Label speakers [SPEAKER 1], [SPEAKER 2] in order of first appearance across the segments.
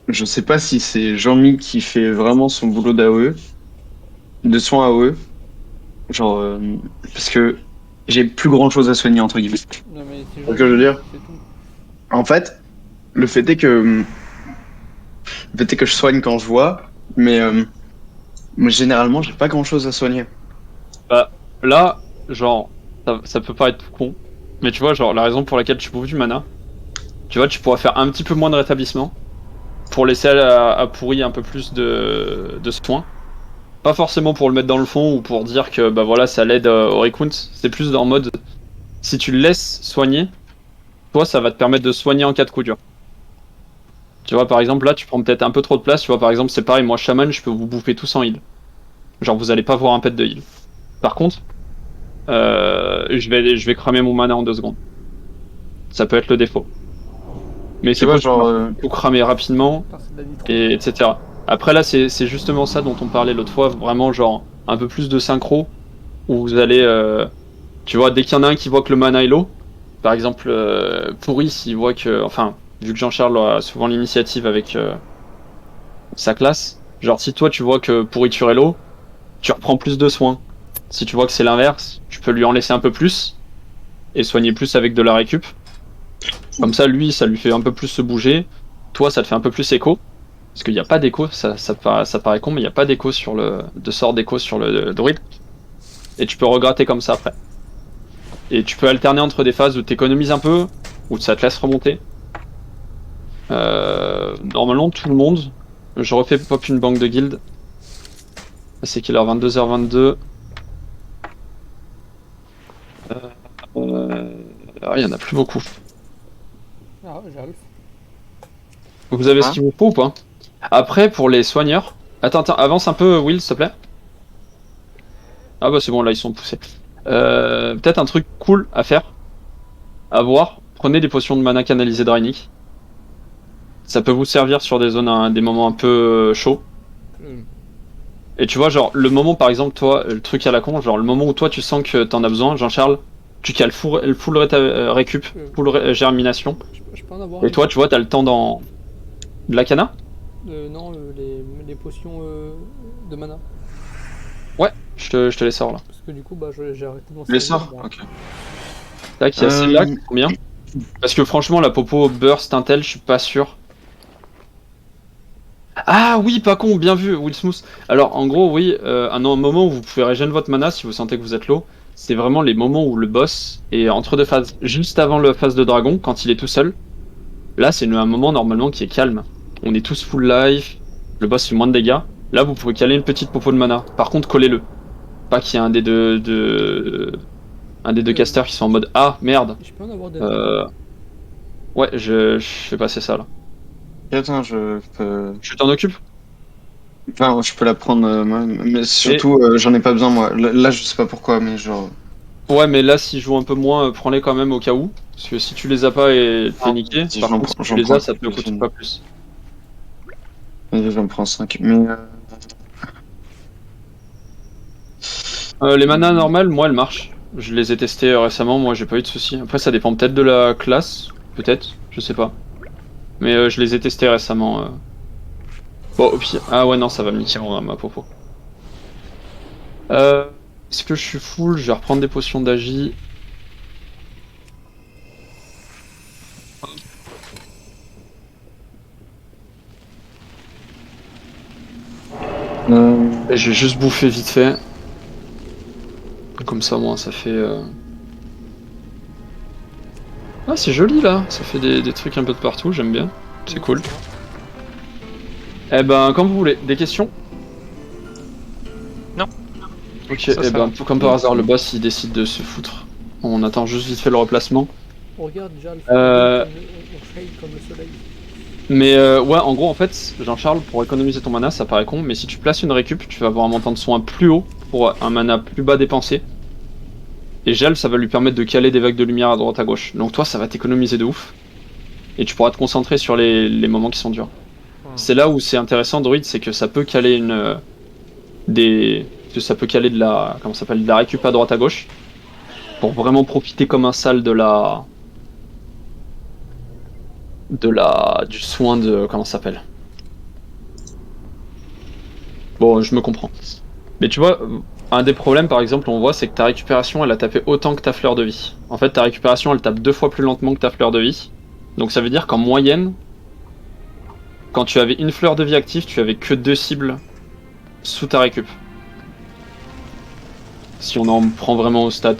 [SPEAKER 1] je sais pas si c'est Jean-Mi qui fait vraiment son boulot d'AOE, de soin AOE, genre, parce que j'ai plus grand chose à soigner, entre guillemets. Tu
[SPEAKER 2] Non, mais c'est
[SPEAKER 1] vois ce que je veux
[SPEAKER 2] Jean-Mi,
[SPEAKER 1] dire?
[SPEAKER 2] c'est tout.
[SPEAKER 1] En fait, le fait est que, le fait est que je soigne quand je vois, mais généralement, j'ai pas grand chose à soigner.
[SPEAKER 3] Bah, là, genre, ça peut paraître con, mais tu vois, genre, la raison pour laquelle tu bouffes du mana, tu vois, tu pourras faire un petit peu moins de rétablissement pour laisser à pourri un peu plus de soins. Pas forcément pour le mettre dans le fond ou pour dire que bah voilà ça l'aide au recount, c'est plus en mode si tu le laisses soigner, toi ça va te permettre de soigner en cas de coup dur. Tu vois par exemple là tu prends peut-être un peu trop de place, tu vois par exemple c'est pareil, moi shaman je peux vous bouffer tous en heal. Genre vous allez pas voir un pet de heal. Par contre, je vais cramer mon mana en 2 secondes. Ça peut être le défaut. Mais
[SPEAKER 1] Tu
[SPEAKER 3] c'est
[SPEAKER 1] vois,
[SPEAKER 3] possible,
[SPEAKER 1] genre,
[SPEAKER 3] hein. Faut cramer rapidement,
[SPEAKER 2] Putain, c'est de la nitro.
[SPEAKER 3] et etc. Après là c'est justement ça dont on parlait l'autre fois, vraiment genre un peu plus de synchro, où vous allez tu vois, dès qu'il y en a un qui voit que le mana est low, par exemple, Pourri, s'il voit que. Enfin, vu que Jean-Charles a souvent l'initiative avec sa classe, genre si toi tu vois que Pourriture est low, tu reprends plus de soins. Si tu vois que c'est l'inverse, tu peux lui en laisser un peu plus et soigner plus avec de la récup. Comme ça, lui, ça lui fait un peu plus se bouger. Toi, ça te fait un peu plus écho. Parce qu'il n'y a pas d'écho, ça paraît con, mais il n'y a pas d'écho sur de sort d'écho sur le druide. Et tu peux regratter comme ça après. Et tu peux alterner entre des phases où tu économises un peu, où ça te laisse remonter. Normalement, tout le monde. Je refais pop une banque de guild. C'est qu'il est 22h22. Ah, il y en a plus beaucoup.
[SPEAKER 2] Ah, j'arrive.
[SPEAKER 3] Vous avez ce
[SPEAKER 1] hein?
[SPEAKER 3] qu'il vous faut ou pas? Après, pour les soigneurs. Attends, avance un peu, Will, s'il te plaît. Ah bah c'est bon, là ils sont poussés. Peut-être un truc cool à faire, à voir. Prenez des potions de mana canalisées Drainic. Ça peut vous servir sur des zones, des moments un peu chauds.
[SPEAKER 2] Hmm.
[SPEAKER 3] Et tu vois, genre, le moment, par exemple, toi, le truc à la con, genre, le moment où toi, tu sens que t'en as besoin, Jean-Charles, tu cales full récup,
[SPEAKER 2] Euh,
[SPEAKER 3] full
[SPEAKER 2] je,
[SPEAKER 3] germination.
[SPEAKER 2] je peux en avoir
[SPEAKER 3] Et
[SPEAKER 2] une.
[SPEAKER 3] toi, tu vois, t'as le temps dans... De la cana?
[SPEAKER 2] Non, les potions de mana.
[SPEAKER 3] Ouais, je te les sors, là.
[SPEAKER 2] Parce que du coup, bah, j'ai arrêté de m'en
[SPEAKER 1] Les
[SPEAKER 2] servir.
[SPEAKER 1] sorts?
[SPEAKER 2] Bah.
[SPEAKER 1] Ok.
[SPEAKER 3] Tac, il y a celle-là qui
[SPEAKER 1] Euh,
[SPEAKER 3] est combien? Parce que franchement, la popo burst intel, je suis pas sûr. Ah oui, pas con, bien vu, Will Smooth. Alors, en gros, oui, un moment où vous pouvez régénérer votre mana si vous sentez que vous êtes low, c'est vraiment les moments où le boss est entre deux phases. Juste avant la phase de dragon, quand il est tout seul. Là, c'est un moment normalement qui est calme. On est tous full life, le boss fait moins de dégâts. Là, vous pouvez caler une petite popo de mana. Par contre, collez-le. Pas qu'il y ait un des deux
[SPEAKER 2] Euh,
[SPEAKER 3] casters qui sont en mode ah merde.
[SPEAKER 2] je peux en avoir des dragons.
[SPEAKER 3] Euh, ouais, je fais passer ça là.
[SPEAKER 1] Attends, je peux.
[SPEAKER 3] Je t'en occupe.
[SPEAKER 1] Enfin, je peux la prendre, moi, mais
[SPEAKER 3] Et
[SPEAKER 1] surtout, j'en ai pas besoin, moi. Là, je sais pas pourquoi, mais genre.
[SPEAKER 3] ouais, mais là, s'ils jouent un peu moins, prends-les quand même au cas où. Parce que si tu les as pas et te fais
[SPEAKER 1] Ah,
[SPEAKER 3] niquer,
[SPEAKER 1] vas-y,
[SPEAKER 3] par contre, si tu
[SPEAKER 1] j'en
[SPEAKER 3] les
[SPEAKER 1] prends
[SPEAKER 3] as, ça te coûte
[SPEAKER 1] quelques-unes.
[SPEAKER 3] pas plus.
[SPEAKER 1] Vas-y, j'en prends 5.
[SPEAKER 3] Les manas normales, moi, elles marchent. Je les ai testés récemment, moi, j'ai pas eu de soucis. Après, ça dépend peut-être de la classe, peut-être, je sais pas. Mais je les ai testés récemment. Bon, au pire. Ah ouais, non, ça va me niquer ma popo. Euh, Est-ce que je suis full? Je vais reprendre des potions d'agi. Et je vais juste bouffer vite fait. Comme ça, moi, ça fait. Ah, c'est joli là. Ça fait des trucs un peu de partout, j'aime bien. C'est cool.
[SPEAKER 2] Ça va.
[SPEAKER 3] Eh ben, comme vous voulez. Des questions?
[SPEAKER 4] Non,
[SPEAKER 3] Ok,
[SPEAKER 4] ça
[SPEAKER 3] eh
[SPEAKER 4] va.
[SPEAKER 3] ben, tout comme par hasard, le boss il décide de se foutre. On attend juste vite fait le replacement.
[SPEAKER 2] On regarde déjà le shade
[SPEAKER 3] Euh,
[SPEAKER 2] on shade comme le soleil.
[SPEAKER 3] mais ouais, en gros, en fait, Jean-Charles, pour économiser ton mana, ça paraît con, mais si tu places une récup, tu vas avoir un montant de soin plus haut pour un mana plus bas dépensé. Et gel, ça va lui permettre de caler des vagues de lumière à droite à gauche. Donc toi, ça va t'économiser de ouf. Et tu pourras te concentrer sur les moments qui sont durs.
[SPEAKER 2] Hmm.
[SPEAKER 3] C'est là où c'est intéressant, Druid, c'est que ça peut caler que ça peut caler de la, comment ça s'appelle, de la récup à droite à gauche. Pour vraiment profiter comme un sale du soin de, comment ça s'appelle? Bon, je me comprends. Mais tu vois, un des problèmes par exemple, on voit, c'est que ta récupération elle a tapé autant que ta fleur de vie. En fait, ta récupération elle tape 2 fois plus lentement que ta fleur de vie. Donc ça veut dire qu'en moyenne, quand tu avais une fleur de vie active, tu avais que 2 cibles sous ta récup. Si on en prend vraiment aux stats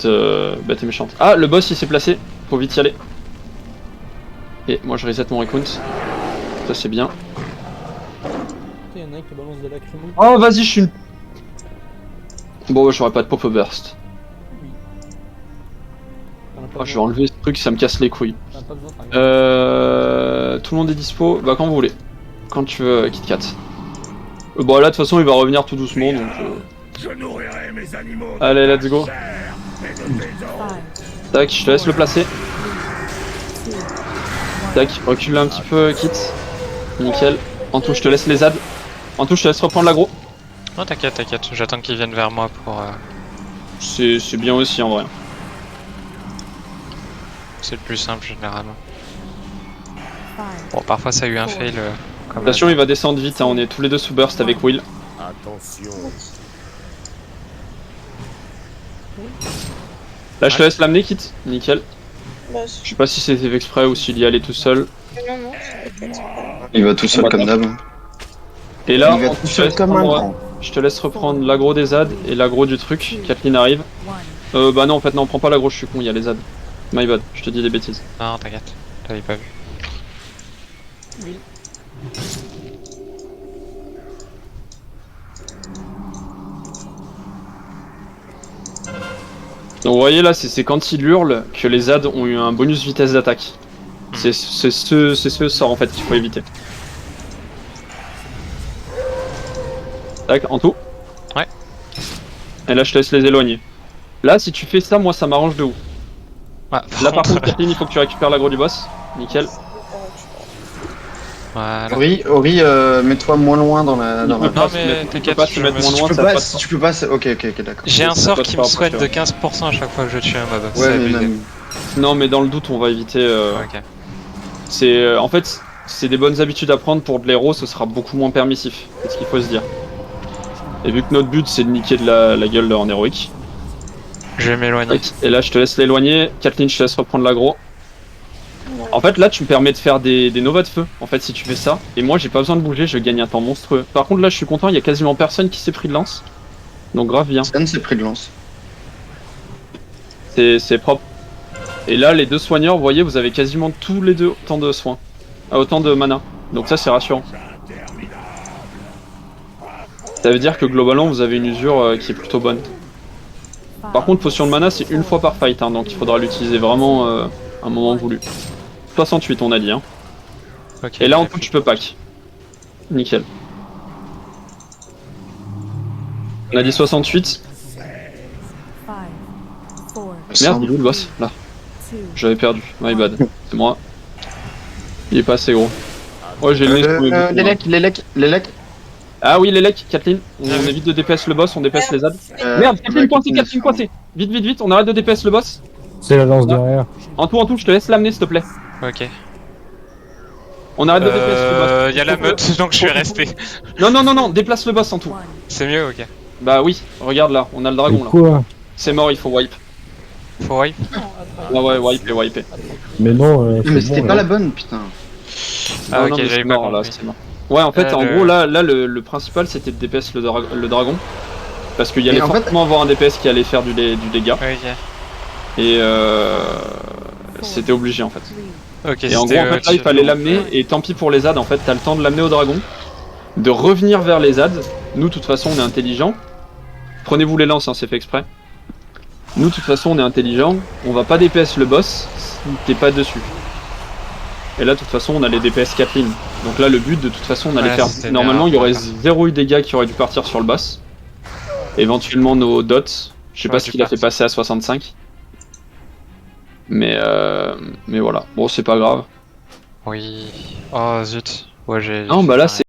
[SPEAKER 3] bêtes et méchantes. Ah, le boss il s'est placé, faut vite y aller. Et moi je reset mon recount. Ça c'est bien.
[SPEAKER 2] Il y en a un qui balance de la crème.
[SPEAKER 3] Oh vas-y, je suis une... Bon, bah, j'aurais pas de pop burst. Oh, je vais enlever ce truc, ça me casse les couilles. Tout le monde est dispo, bah quand vous voulez. Quand tu veux, KitKat. Bon là de toute façon il va revenir tout doucement donc...
[SPEAKER 4] Je nourrirai mes animaux.
[SPEAKER 3] Allez, let's go. Tac, je te laisse le placer. Tac, recule un petit peu, Kit. Nickel. En tout, je te laisse les ads. En tout, je te laisse reprendre l'aggro.
[SPEAKER 5] Non, t'inquiète, t'inquiète, j'attends qu'ils viennent vers moi pour...
[SPEAKER 3] C'est bien aussi en vrai.
[SPEAKER 5] C'est le plus simple généralement. Bon, parfois ça a eu un fail.
[SPEAKER 3] Attention, il va descendre vite, hein. On est tous les deux sous burst avec Will.
[SPEAKER 4] Attention.
[SPEAKER 3] Là, je te laisse l'amener, Kit. Nickel.
[SPEAKER 6] Bah,
[SPEAKER 3] Je sais pas si c'était fait exprès ou s'il y allait tout seul.
[SPEAKER 6] non, non, c'est pas exprès.
[SPEAKER 1] Il va tout seul comme d'hab.
[SPEAKER 3] Et là,
[SPEAKER 1] Il va
[SPEAKER 3] on-
[SPEAKER 1] tout seul comme un grand.
[SPEAKER 3] je te laisse reprendre l'aggro des ads et l'aggro du truc. Kathleen arrive. Bah non, en fait, non, prends pas l'aggro, je suis con, il y a les ads. My bad, je te dis des bêtises.
[SPEAKER 5] Non, t'inquiète, t'avais pas vu.
[SPEAKER 3] Donc vous voyez là, c'est quand il hurle que les ads ont eu un bonus vitesse d'attaque. C'est ce sort en fait qu'il faut éviter. Tac, en tout.
[SPEAKER 5] Ouais.
[SPEAKER 3] Et là je te laisse les éloigner. Là si tu fais ça, moi ça m'arrange de ouf.
[SPEAKER 5] Ouais,
[SPEAKER 3] Là par contre Kathleen, il faut que tu récupères l'aggro du boss. Nickel.
[SPEAKER 5] Voilà.
[SPEAKER 1] Ori, mets-toi moins loin dans la...
[SPEAKER 3] Il peut
[SPEAKER 5] Non,
[SPEAKER 3] se
[SPEAKER 5] mais
[SPEAKER 3] mettre- il peut
[SPEAKER 5] t'inquiète,
[SPEAKER 3] pas se
[SPEAKER 5] je
[SPEAKER 3] mettre
[SPEAKER 5] me
[SPEAKER 3] moins
[SPEAKER 5] suis-
[SPEAKER 3] loin,
[SPEAKER 1] Tu peux
[SPEAKER 3] ça va
[SPEAKER 1] pas,
[SPEAKER 3] pas
[SPEAKER 1] si tu peux pas... Ok, d'accord.
[SPEAKER 5] J'ai un
[SPEAKER 3] Ça
[SPEAKER 5] sort
[SPEAKER 3] passe
[SPEAKER 5] qui
[SPEAKER 3] pas
[SPEAKER 5] me
[SPEAKER 3] après,
[SPEAKER 5] souhaite
[SPEAKER 3] tu
[SPEAKER 5] de
[SPEAKER 3] vois.
[SPEAKER 5] 15% à chaque fois que je tue un mob. C'est
[SPEAKER 1] Ouais, mais
[SPEAKER 5] abusé.
[SPEAKER 1] même...
[SPEAKER 3] Non mais dans le doute on va éviter...
[SPEAKER 5] Ok.
[SPEAKER 3] C'est en fait c'est des bonnes habitudes à prendre pour de l'héros, ce sera beaucoup moins permissif. C'est ce qu'il faut se dire. Et vu que notre but c'est de niquer de la gueule en héroïque.
[SPEAKER 5] Je vais m'éloigner.
[SPEAKER 3] Et là je te laisse l'éloigner, Kathleen je te laisse reprendre l'aggro. En fait là tu me permets de faire des novas de feu en fait si tu fais ça. Et moi j'ai pas besoin de bouger, je gagne un temps monstrueux. Par contre là je suis content, il y a quasiment personne qui s'est pris de lance. Donc grave bien,
[SPEAKER 1] Stan s'est pris de lance.
[SPEAKER 3] c'est propre. Et là les deux soigneurs, vous voyez vous avez quasiment tous les deux autant de soins. Autant de mana. Donc ça c'est rassurant. Ça veut dire que globalement vous avez une usure qui est plutôt bonne. Par contre potion de mana c'est une fois par fight hein, donc il faudra l'utiliser vraiment à un moment voulu. 68 on a dit hein.
[SPEAKER 5] Ok.
[SPEAKER 3] Et là en tout tu peux pack. Nickel. On a dit 68. Merde, il est où le boss? Là. J'avais perdu. My bad. C'est moi. Il est pas assez gros. Ouais j'ai le nez sous les bouts, hein.
[SPEAKER 1] les lecs.
[SPEAKER 3] Ah oui les lecs, Kathleen. On évite de DPS le boss, on DPS les ads. Merde, Kathleen coincé, Kathleen coincé. Vite, vite, vite, on arrête de DPS le boss.
[SPEAKER 7] C'est la lance derrière.
[SPEAKER 3] En tout, je te laisse l'amener s'il te plaît.
[SPEAKER 5] Ok.
[SPEAKER 3] On arrête de DPS le boss.
[SPEAKER 5] Y'a la meute, donc je vais rester.
[SPEAKER 3] Non, déplace le boss en tout.
[SPEAKER 5] C'est mieux, ok.
[SPEAKER 3] Bah oui, regarde là, on a le dragon là.
[SPEAKER 7] Quoi?
[SPEAKER 3] C'est mort, il faut wipe.
[SPEAKER 5] Faut wipe.
[SPEAKER 3] Ouais, wiper.
[SPEAKER 7] Mais non,
[SPEAKER 1] Mais
[SPEAKER 7] c'est
[SPEAKER 1] c'était
[SPEAKER 7] bon,
[SPEAKER 1] pas
[SPEAKER 7] là.
[SPEAKER 1] la bonne, putain.
[SPEAKER 5] Ah, ok,
[SPEAKER 3] mais
[SPEAKER 5] j'avais
[SPEAKER 3] c'est
[SPEAKER 5] pas
[SPEAKER 3] mort là,
[SPEAKER 5] compris.
[SPEAKER 3] c'est mort. Ouais, en fait, en
[SPEAKER 5] le-
[SPEAKER 3] gros, là le principal c'était de DPS le dragon. Parce qu'il y allait
[SPEAKER 1] Mais en fait-
[SPEAKER 3] forcément avoir un DPS qui allait faire du dégât.
[SPEAKER 5] Ok.
[SPEAKER 3] Et c'était obligé en fait.
[SPEAKER 5] Ok,
[SPEAKER 3] Et en gros, en fait, là, il fallait l'amener, et tant pis pour les ads, en fait, t'as le temps de l'amener au dragon, de revenir vers les ads. Nous, de toute façon, on est intelligents. Prenez-vous les lances, hein, c'est fait exprès. Nous, de toute façon, on est intelligents. On va pas DPS le boss si t'es pas dessus. Et là, de toute façon, on a les DPS Kathleen. Donc là, le but, de toute façon, on allait
[SPEAKER 5] Ouais,
[SPEAKER 3] faire.
[SPEAKER 5] c'était
[SPEAKER 3] Normalement, il y
[SPEAKER 5] bien.
[SPEAKER 3] aurait 0 eu dégâts qui auraient dû partir sur le boss. Éventuellement, nos dots. Je sais pas
[SPEAKER 5] Ouais,
[SPEAKER 3] ce
[SPEAKER 5] du
[SPEAKER 3] qu'il a fait
[SPEAKER 5] parti.
[SPEAKER 3] passer à 65. Mais voilà. Bon, c'est pas grave.
[SPEAKER 5] Oui. Oh zut. Ouais, j'ai.
[SPEAKER 3] Non,
[SPEAKER 5] j'ai
[SPEAKER 3] bah là,
[SPEAKER 5] fait un-
[SPEAKER 3] c'est